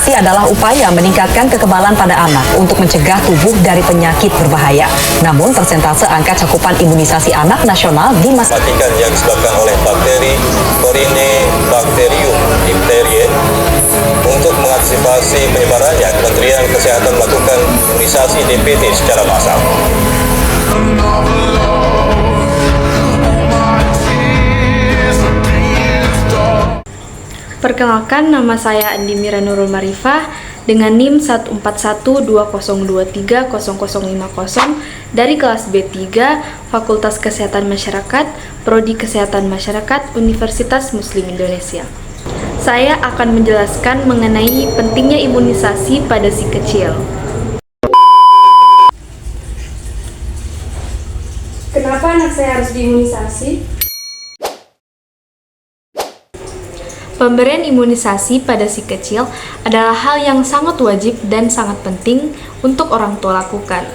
Imunisasi adalah upaya meningkatkan kekebalan pada anak untuk mencegah tubuh dari penyakit berbahaya. Namun, persentase angka cakupan imunisasi anak nasional di masa mematikan yang disebabkan oleh bakteri Corynebacterium diphtheriae. Untuk mengantisipasi penyebarannya, Kementerian Kesehatan melakukan imunisasi DPT secara massal. Perkenalkan, nama saya Andi Mira Nurul Marifah dengan NIM 14120230050 dari kelas B3 Fakultas Kesehatan Masyarakat, Prodi Kesehatan Masyarakat, Universitas Muslim Indonesia. Saya akan menjelaskan mengenai pentingnya imunisasi pada si kecil. Kenapa anak saya harus diimunisasi? Pemberian imunisasi pada si kecil adalah hal yang sangat wajib dan sangat penting untuk orang tua lakukan.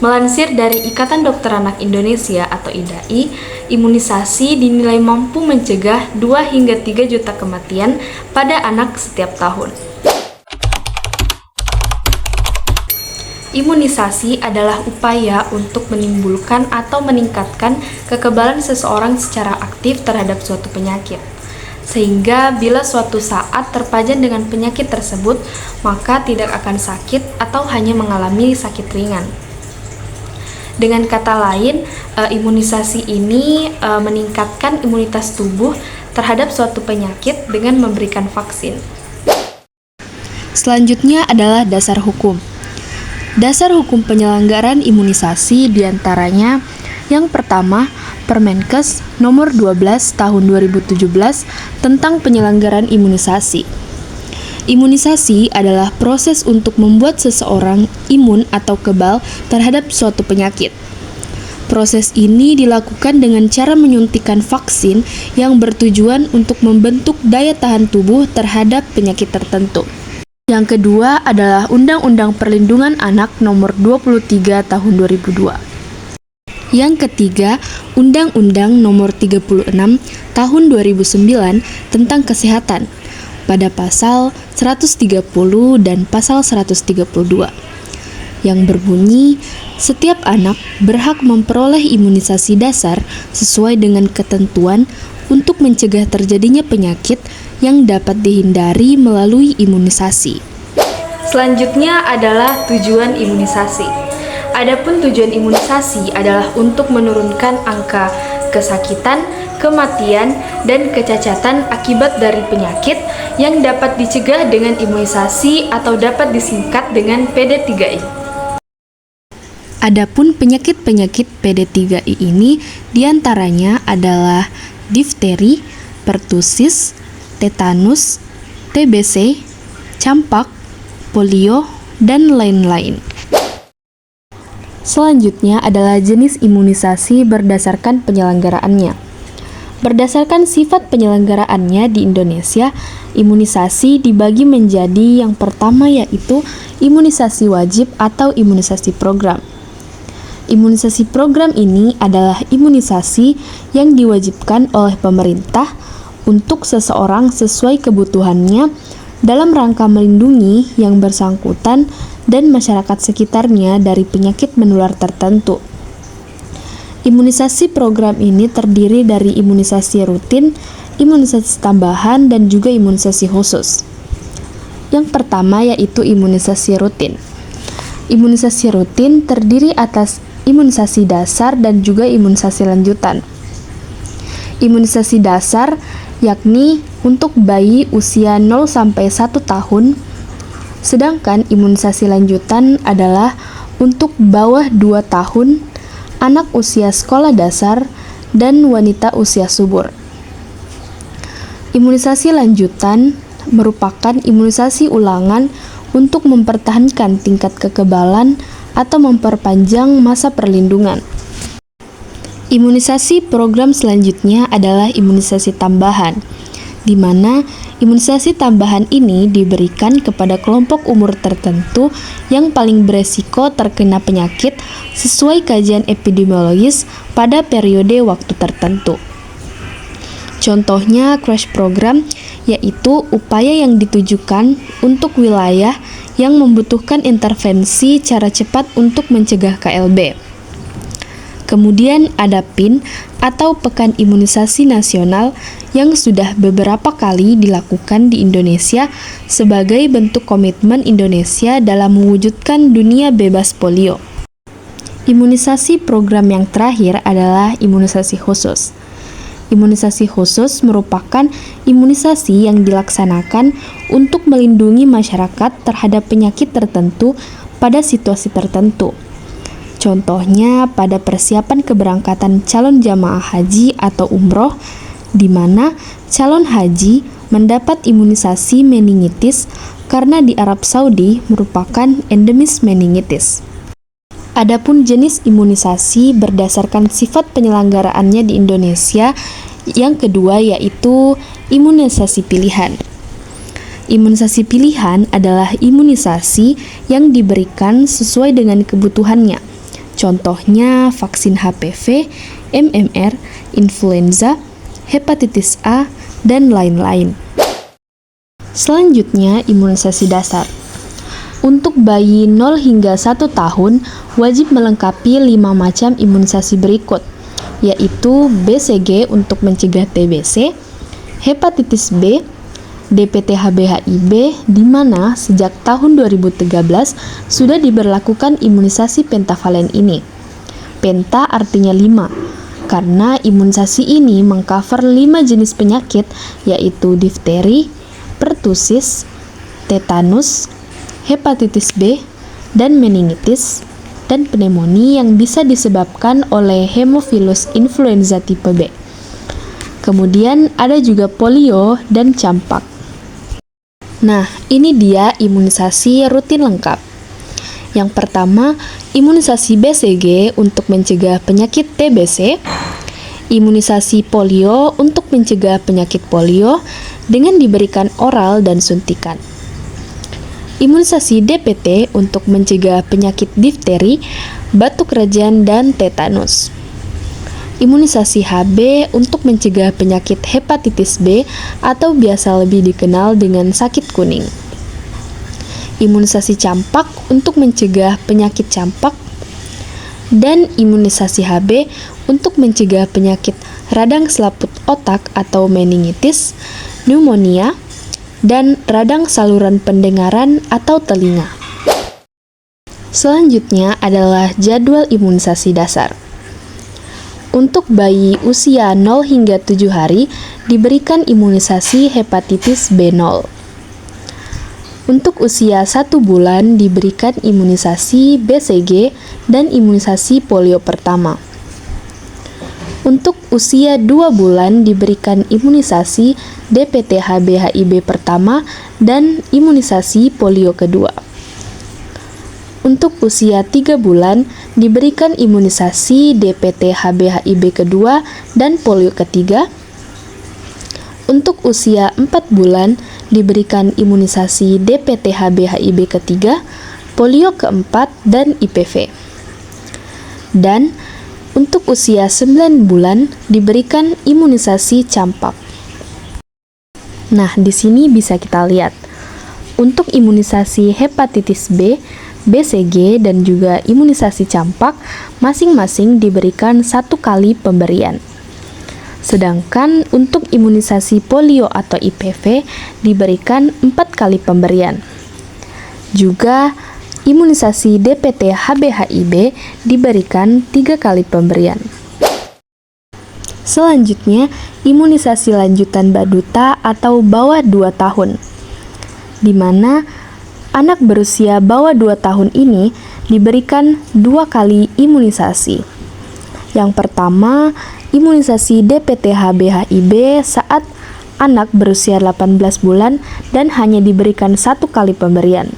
Melansir dari Ikatan Dokter Anak Indonesia atau IDAI, imunisasi dinilai mampu mencegah 2 hingga 3 juta kematian pada anak setiap tahun. Imunisasi adalah upaya untuk menimbulkan atau meningkatkan kekebalan seseorang secara aktif terhadap suatu penyakit. Sehingga bila suatu saat terpajan dengan penyakit tersebut, maka tidak akan sakit atau hanya mengalami sakit ringan. Dengan kata lain, imunisasi ini meningkatkan imunitas tubuh terhadap suatu penyakit dengan memberikan vaksin. Selanjutnya adalah dasar hukum. Dasar hukum penyelenggaraan imunisasi diantaranya yang pertama, Permenkes nomor 12 tahun 2017 tentang penyelenggaraan imunisasi. Imunisasi adalah proses untuk membuat seseorang imun atau kebal terhadap suatu penyakit. Proses ini dilakukan dengan cara menyuntikkan vaksin yang bertujuan untuk membentuk daya tahan tubuh terhadap penyakit tertentu. Yang kedua adalah Undang-Undang Perlindungan Anak nomor 23 tahun 2002. Yang ketiga, Undang-Undang Nomor 36 Tahun 2009 tentang Kesehatan pada pasal 130 dan pasal 132 yang berbunyi, setiap anak berhak memperoleh imunisasi dasar sesuai dengan ketentuan untuk mencegah terjadinya penyakit yang dapat dihindari melalui imunisasi. Selanjutnya adalah tujuan imunisasi. Adapun tujuan imunisasi adalah untuk menurunkan angka kesakitan, kematian, dan kecacatan akibat dari penyakit yang dapat dicegah dengan imunisasi atau dapat disingkat dengan PD3I. Adapun penyakit-penyakit PD3I ini diantaranya adalah difteri, pertusis, tetanus, TBC, campak, polio, dan lain-lain. Selanjutnya adalah jenis imunisasi berdasarkan penyelenggaraannya. Berdasarkan sifat penyelenggaraannya di Indonesia, imunisasi dibagi menjadi yang pertama yaitu imunisasi wajib atau imunisasi program. Imunisasi program ini adalah imunisasi yang diwajibkan oleh pemerintah untuk seseorang sesuai kebutuhannya dalam rangka melindungi yang bersangkutan dan masyarakat sekitarnya dari penyakit menular tertentu. Imunisasi program ini terdiri dari imunisasi rutin, imunisasi tambahan, dan juga imunisasi khusus. Yang pertama yaitu imunisasi rutin. Imunisasi rutin terdiri atas imunisasi dasar dan juga imunisasi lanjutan. Imunisasi dasar yakni untuk bayi usia 0 sampai 1 tahun, sedangkan imunisasi lanjutan adalah untuk bawah 2 tahun, anak usia sekolah dasar, dan wanita usia subur. Imunisasi lanjutan merupakan imunisasi ulangan untuk mempertahankan tingkat kekebalan atau memperpanjang masa perlindungan. Imunisasi program selanjutnya adalah imunisasi tambahan, di mana imunisasi tambahan ini diberikan kepada kelompok umur tertentu yang paling beresiko terkena penyakit sesuai kajian epidemiologis pada periode waktu tertentu. Contohnya crash program yaitu upaya yang ditujukan untuk wilayah yang membutuhkan intervensi cara cepat untuk mencegah KLB. Kemudian ada PIN atau Pekan Imunisasi Nasional yang sudah beberapa kali dilakukan di Indonesia sebagai bentuk komitmen Indonesia dalam mewujudkan dunia bebas polio. Imunisasi program yang terakhir adalah imunisasi khusus. Imunisasi khusus merupakan imunisasi yang dilaksanakan untuk melindungi masyarakat terhadap penyakit tertentu pada situasi tertentu. Contohnya pada persiapan keberangkatan calon jamaah haji atau umroh, di mana calon haji mendapat imunisasi meningitis karena di Arab Saudi merupakan endemis meningitis. Adapun jenis imunisasi berdasarkan sifat penyelenggaraannya di Indonesia, yang kedua yaitu imunisasi pilihan. Imunisasi pilihan adalah imunisasi yang diberikan sesuai dengan kebutuhannya. Contohnya vaksin HPV, MMR, influenza, hepatitis A, dan lain-lain. Selanjutnya, imunisasi dasar. Untuk bayi 0 hingga 1 tahun, wajib melengkapi 5 macam imunisasi berikut, yaitu BCG untuk mencegah TBC, hepatitis B, DPT-HB-HIB, di mana sejak tahun 2013 sudah diberlakukan imunisasi pentavalen ini. Penta artinya 5, karena imunisasi ini mengcover 5 jenis penyakit, yaitu difteri, pertusis, tetanus, hepatitis B, dan meningitis, dan pneumonia yang bisa disebabkan oleh Haemophilus influenza tipe B. Kemudian ada juga polio dan campak. Nah, ini dia imunisasi rutin lengkap. Yang pertama, imunisasi BCG untuk mencegah penyakit TBC, imunisasi polio untuk mencegah penyakit polio dengan diberikan oral dan suntikan. Imunisasi DPT untuk mencegah penyakit difteri, batuk rajan, dan tetanus. Imunisasi HB untuk mencegah penyakit hepatitis B atau biasa lebih dikenal dengan sakit kuning. Imunisasi campak untuk mencegah penyakit campak, dan imunisasi HB untuk mencegah penyakit radang selaput otak atau meningitis, pneumonia, dan radang saluran pendengaran atau telinga. Selanjutnya adalah jadwal imunisasi dasar. Untuk bayi usia 0 hingga 7 hari diberikan imunisasi hepatitis B0. Untuk usia 1 bulan diberikan imunisasi BCG dan imunisasi polio pertama. Untuk usia 2 bulan diberikan imunisasi DPT-HB-HIB pertama dan imunisasi polio kedua. Untuk usia 3 bulan diberikan imunisasi DPT-HB-HIB kedua dan polio ketiga. Untuk usia 4 bulan diberikan imunisasi DPT-HB-HIB ketiga, polio keempat, dan IPV. Dan untuk usia 9 bulan diberikan imunisasi campak. Nah, di sini bisa kita lihat. Untuk imunisasi hepatitis B, BCG, dan juga imunisasi campak masing-masing diberikan 1 kali pemberian. Sedangkan untuk imunisasi polio atau IPV diberikan 4 kali pemberian. Juga imunisasi DPT-HB-HIB diberikan 3 kali pemberian. Selanjutnya, imunisasi lanjutan baduta atau bawah 2 tahun, di mana anak berusia bawah 2 tahun ini diberikan 2 kali imunisasi. Yang pertama, imunisasi DPT-HB-HIB saat anak berusia 18 bulan dan hanya diberikan 1 kali pemberian.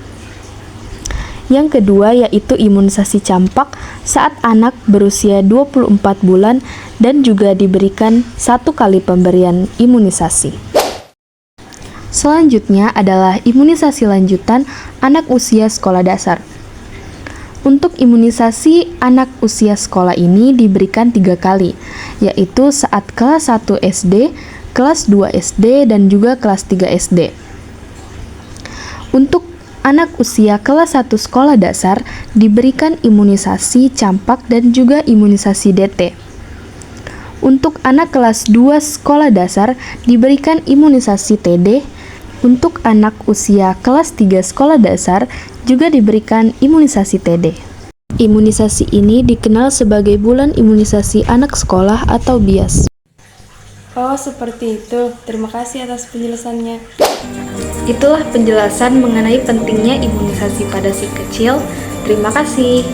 Yang kedua yaitu imunisasi campak saat anak berusia 24 bulan dan juga diberikan 1 kali pemberian imunisasi. Selanjutnya adalah imunisasi lanjutan anak usia sekolah dasar. Untuk imunisasi anak usia sekolah ini diberikan 3 kali, yaitu saat kelas 1 SD, kelas 2 SD, dan juga kelas 3 SD. Untuk anak usia kelas 1 sekolah dasar diberikan imunisasi campak dan juga imunisasi DT. Untuk anak kelas 2 sekolah dasar diberikan imunisasi TD. Untuk anak usia kelas 3 sekolah dasar juga diberikan imunisasi TD. Imunisasi ini dikenal sebagai bulan imunisasi anak sekolah atau BIAS. Oh, seperti itu. Terima kasih atas penjelasannya. Itulah penjelasan mengenai pentingnya imunisasi pada si kecil. Terima kasih.